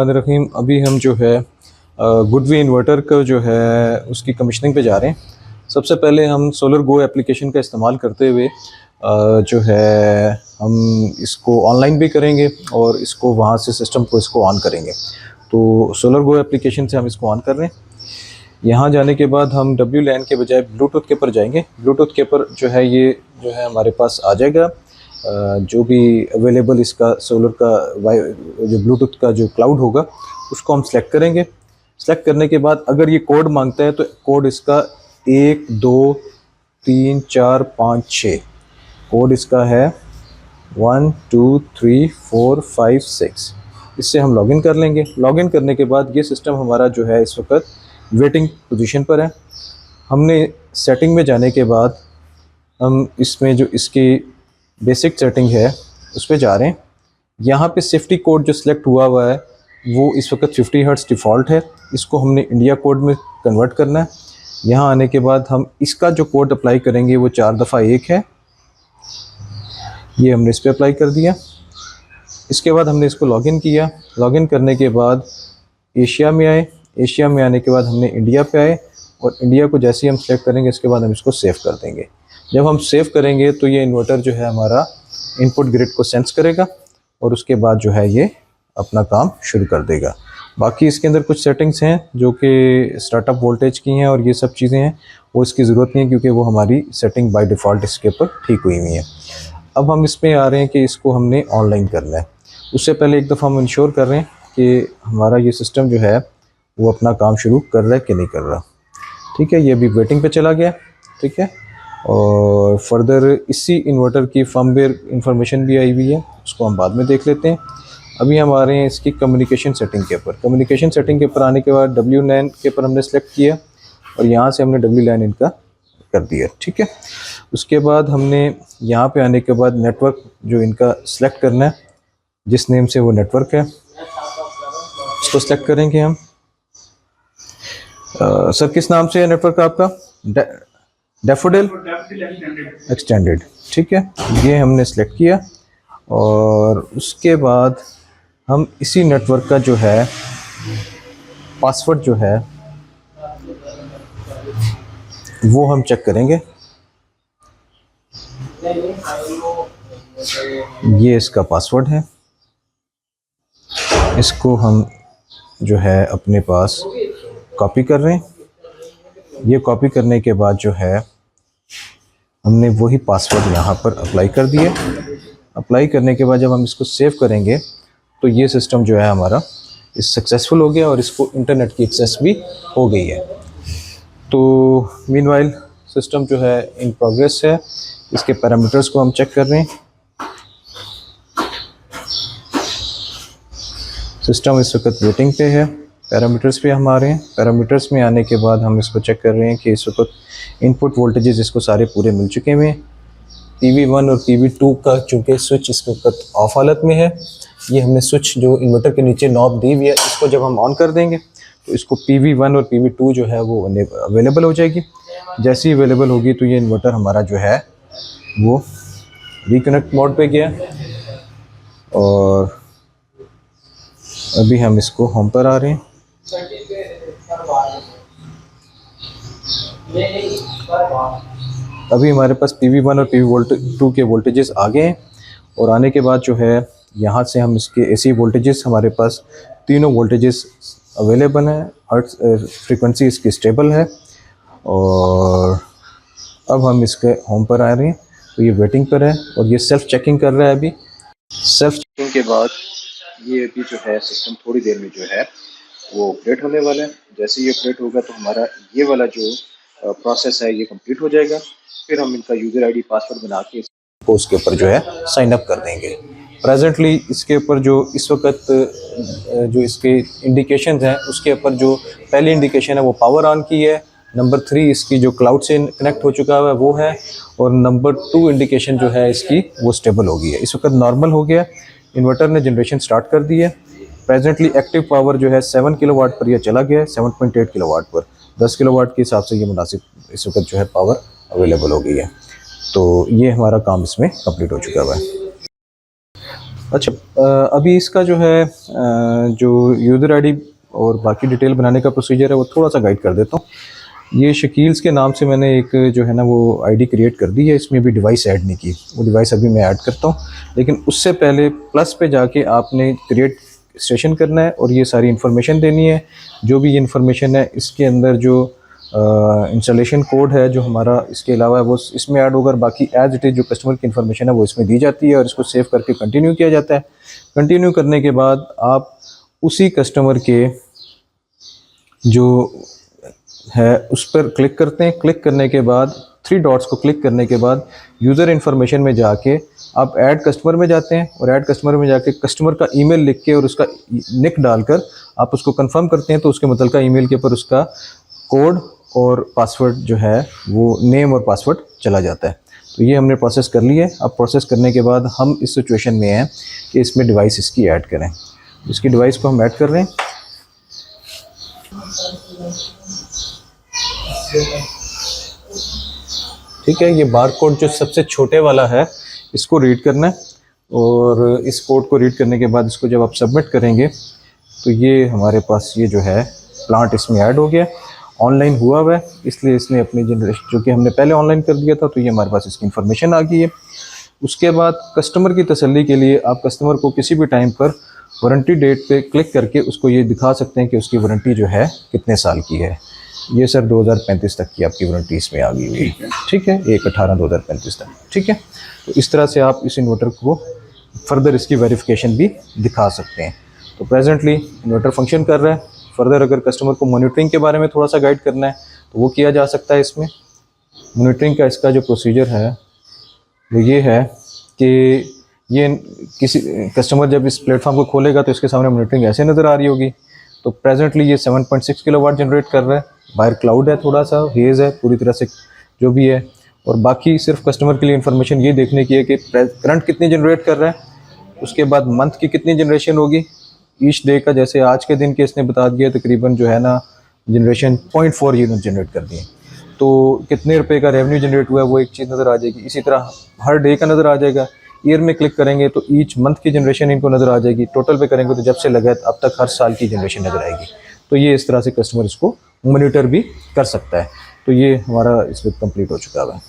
रहीम। अभी हम जो है गुडवी इन्वर्टर का जो है उसकी कमीशनिंग पे जा रहे हैं। सबसे पहले हम सोलर गो एप्लीकेशन का इस्तेमाल करते हुए जो है हम इसको ऑनलाइन भी करेंगे और इसको वहाँ से सिस्टम को इसको ऑन करेंगे। तो सोलर गो एप्लीकेशन से हम इसको ऑन कर रहे हैं। यहाँ जाने के बाद हम WLAN के बजाय ब्लूटूथ के ऊपर जाएंगे। ब्लूटूथ के ऊपर जो है ये जो है हमारे पास आ जाएगा जो भी अवेलेबल इसका सोलर का जो ब्लूटूथ का जो क्लाउड होगा उसको हम सेलेक्ट करेंगे। सेलेक्ट करने के बाद अगर ये कोड मांगता है तो कोड इसका 1 2 3 4 5 6 कोड इसका है 1 2 3 4 5 6। इससे हम लॉगिन कर लेंगे। लॉगिन करने के बाद ये सिस्टम हमारा जो है इस वक्त वेटिंग पोजीशन पर है। हमने सेटिंग में जाने के बाद हम इसमें जो इसकी बेसिक सेटिंग है उस पर जा रहे हैं। यहाँ पे सेफ्टी कोड जो सिलेक्ट हुआ है वो इस वक्त 50 हर्ट्ज़ डिफ़ॉल्ट है। इसको हमने इंडिया कोड में कन्वर्ट करना है। यहाँ आने के बाद हम इसका जो कोड अप्लाई करेंगे वो 4 दफ़ा 1 है। ये हमने इस पर अप्लाई कर दिया। इसके बाद हमने इसको लॉगिन किया। लॉगिन करने के बाद एशिया में आए। एशिया में आने के बाद हमने इंडिया पे आए और इंडिया को जैसे ही हम सेलेक्ट करेंगे इसके बाद हम इसको सेव कर देंगे। जब हम सेव करेंगे तो ये इन्वर्टर जो है हमारा इनपुट ग्रिड को सेंस करेगा और उसके बाद जो है ये अपना काम शुरू कर देगा। बाकी इसके अंदर कुछ सेटिंग्स हैं जो कि स्टार्टअप वोल्टेज की हैं और ये सब चीज़ें हैं, वो इसकी ज़रूरत नहीं है क्योंकि वो हमारी सेटिंग बाय डिफ़ॉल्ट इसके ऊपर ठीक हुई हुई है। अब हम इसमें आ रहे हैं कि इसको हमने ऑनलाइन करना है। उससे पहले एक दफ़ा हम इंश्योर कर रहे हैं कि हमारा ये सिस्टम जो है वो अपना काम शुरू कर रहा है कि नहीं कर रहा। ठीक है, ये अभी वेटिंग पे चला गया। ठीक है, और फर्दर इसी इन्वर्टर की फर्मवेयर इंफॉर्मेशन भी आई हुई है, उसको हम बाद में देख लेते हैं। अभी हम आ रहे हैं इसकी कम्युनिकेशन सेटिंग के ऊपर। कम्युनिकेशन सेटिंग के ऊपर आने के बाद WLAN के ऊपर हमने सेलेक्ट किया और यहाँ से हमने WLAN इनका कर दिया। ठीक है, उसके बाद हमने यहाँ पे आने के बाद नेटवर्क जो इनका सेलेक्ट करना है, जिस नेम से वो नेटवर्क है उसको सेलेक्ट करेंगे हम। सर किस नाम से है नेटवर्क आपका? Daffodil extended. ठीक है, ये हमने सेलेक्ट किया और उसके बाद हम इसी नेटवर्क का जो है पासवर्ड जो है वो हम चेक करेंगे। ये इसका पासवर्ड है, इसको हम जो है अपने पास कॉपी कर रहे हैं। ये कॉपी करने के बाद जो है हमने वही पासवर्ड यहाँ पर अप्लाई कर दिए। अप्लाई करने के बाद जब हम इसको सेव करेंगे तो ये सिस्टम जो है हमारा इस सक्सेसफुल हो गया और इसको इंटरनेट की एक्सेस भी हो गई है। तो मीनवाइल सिस्टम जो है इन प्रोग्रेस है। इसके पैरामीटर्स को हम चेक कर रहे हैं। सिस्टम इस वक्त वेटिंग पे है। पैरामीटर्स पे हम आ रहे हैं। पैरामीटर्स में आने के बाद हम इसको चेक कर रहे हैं कि इस वक्त इनपुट वोल्टेजेस इसको सारे पूरे मिल चुके हैं। PV1 और PV2 का चूँकि स्विच इस वक्त ऑफ हालत में है, ये हमने स्विच जो इन्वर्टर के नीचे नॉब दी हुई है इसको जब हम ऑन कर देंगे तो इसको PV1 और PV2 जो है वो अवेलेबल हो जाएगी। जैसे ही अवेलेबल होगी तो ये इन्वर्टर हमारा जो है वो रिकनेक्ट मोड पे गया और अभी हम इसको होम पर आ रहे हैं। अभी हमारे पास PV1 और PV2 के वोल्टेजेस आ गए हैं और आने के बाद जो है यहाँ से हम इसके AC वोल्टेजेस, हमारे पास तीनों वोल्टेजेस अवेलेबल हैं। हर्ट्ज फ्रीक्वेंसी इसकी स्टेबल है और अब हम इसके होम पर आ रहे हैं तो ये वेटिंग पर है और ये सेल्फ चेकिंग कर रहा है। अभी सेल्फ चेकिंग के बाद ये अभी जो है सिस्टम थोड़ी देर में जो है वो ऑपरेट होने वाला है। जैसे ये ऑपरेट होगा तो हमारा ये वाला जो प्रोसेस है ये कंप्लीट हो जाएगा। फिर हम इनका यूज़र ID पासवर्ड बना के इसको उसके ऊपर जो है साइन अप कर देंगे। प्रेजेंटली इसके ऊपर जो इस वक्त जो इसके इंडिकेशंस हैं उसके ऊपर जो पहली इंडिकेशन है वो पावर ऑन की है। नंबर 3 इसकी जो क्लाउड से कनेक्ट हो चुका है वो है और नंबर 2 इंडिकेशन जो है इसकी वो स्टेबल हो गई है। इस वक्त नॉर्मल हो गया। इन्वर्टर ने जनरेशन स्टार्ट कर दी है। प्रेजेंटली एक्टिव पावर जो है 7 किलोवाट पर यह चला गया है, 7.8 किलोवाट पर। 10 किलोवाट के हिसाब से ये मुनासिब इस वक्त जो है पावर अवेलेबल हो गई है। तो ये हमारा काम इसमें कंप्लीट हो चुका हुआ है। अच्छा, अभी इसका जो है जो यूज़र आईडी और बाकी डिटेल बनाने का प्रोसीजर है वो थोड़ा सा गाइड कर देता हूँ। ये शकील्स के नाम से मैंने एक जो है ना वो आईडी क्रिएट कर दी है, इसमें भी डिवाइस ऐड नहीं की, वो डिवाइस अभी मैं ऐड करता हूँ। लेकिन उससे पहले प्लस पे जाके आपने क्रिएट सेशन करना है और ये सारी इन्फॉर्मेशन देनी है। जो भी ये इन्फॉर्मेशन है इसके अंदर जो इंस्टॉलेशन कोड है जो हमारा इसके अलावा है वो इसमें ऐड होगा, बाकी एज इट इज़ जो कस्टमर की इन्फॉर्मेशन है वो इसमें दी जाती है और इसको सेव करके कंटिन्यू किया जाता है। कंटिन्यू करने के बाद आप उसी कस्टमर के जो है उस पर क्लिक करते हैं। क्लिक करने के बाद 3 डॉट्स को क्लिक करने के बाद यूज़र इन्फॉर्मेशन में जाके आप ऐड कस्टमर में जाते हैं और ऐड कस्टमर में जाके कस्टमर का ईमेल लिख के और उसका निक डालकर आप उसको कंफर्म करते हैं, तो उसके मुतल्लिका ईमेल के ऊपर उसका कोड और पासवर्ड जो है वो नेम और पासवर्ड चला जाता है। तो ये हमने प्रोसेस कर लिया है। अब प्रोसेस करने के बाद हम इस सिचुएशन में हैं कि इसमें डिवाइस इसकी ऐड करें। इसकी डिवाइस को हम ऐड कर रहे हैं। ठीक है, ये बार कोड जो सबसे छोटे वाला है इसको रीड करना है और इस कोड को रीड करने के बाद इसको जब आप सबमिट करेंगे तो ये हमारे पास ये जो है प्लांट इसमें ऐड हो गया, ऑनलाइन हुआ हुआ है, इसलिए इसने अपनी जनरेशन जो कि हमने पहले ऑनलाइन कर दिया था तो ये हमारे पास इसकी इन्फॉर्मेशन आ गई है। उसके बाद कस्टमर की तसल्ली के लिए आप कस्टमर को किसी भी टाइम पर वारंटी डेट पे क्लिक करके उसको ये दिखा सकते हैं कि उसकी वारंटी जो है कितने साल की है। ये सर 2035 तक की आपकी वारंटी इसमें आ गई हुई है। ठीक है, 1/18/2035 तक। ठीक है, तो इस तरह से आप इस इन्वर्टर को फर्दर इसकी वेरिफिकेशन भी दिखा सकते हैं। तो प्रेजेंटली इन्वर्टर फंक्शन कर रहा है। फर्दर अगर कस्टमर को मॉनिटरिंग के बारे में थोड़ा सा गाइड करना है तो वो किया जा सकता है। इसमें मॉनिटरिंग का इसका जो प्रोसीजर है वो ये है कि ये किसी कस्टमर जब इस प्लेटफॉर्म को खोलेगा तो इसके सामने मॉनिटरिंग ऐसे नज़र आ रही होगी। तो प्रेजेंटली ये 7.6 किलोवाट जनरेट कर रहा है। बाहर क्लाउड है, थोड़ा सा हेज़ है, पूरी तरह से जो भी है। और बाकी सिर्फ कस्टमर के लिए इन्फॉर्मेशन ये देखने की है कि करंट कितनी जनरेट कर रहा है, उसके बाद मंथ की कितनी जनरेशन होगी, ईच डे का। जैसे आज के दिन के इसने बता दिया तकरीबन जो है ना जनरेशन 0.4 यूनिट जनरेट कर दिए, तो कितने रुपए का रेवेन्यू जनरेट हुआ है वो एक चीज़ नज़र आ जाएगी। इसी तरह हर डे का नज़र आ जाएगा। ईयर में क्लिक करेंगे तो ईच मंथ की जनरेशन इनको नज़र आ जाएगी। टोटल पे करेंगे तो जब से लगा अब तक हर साल की जनरेशन नज़र आएगी। तो ये इस तरह से कस्टमर इसको मॉनिटर भी कर सकता है। तो ये हमारा इस वक्त कंप्लीट हो चुका है।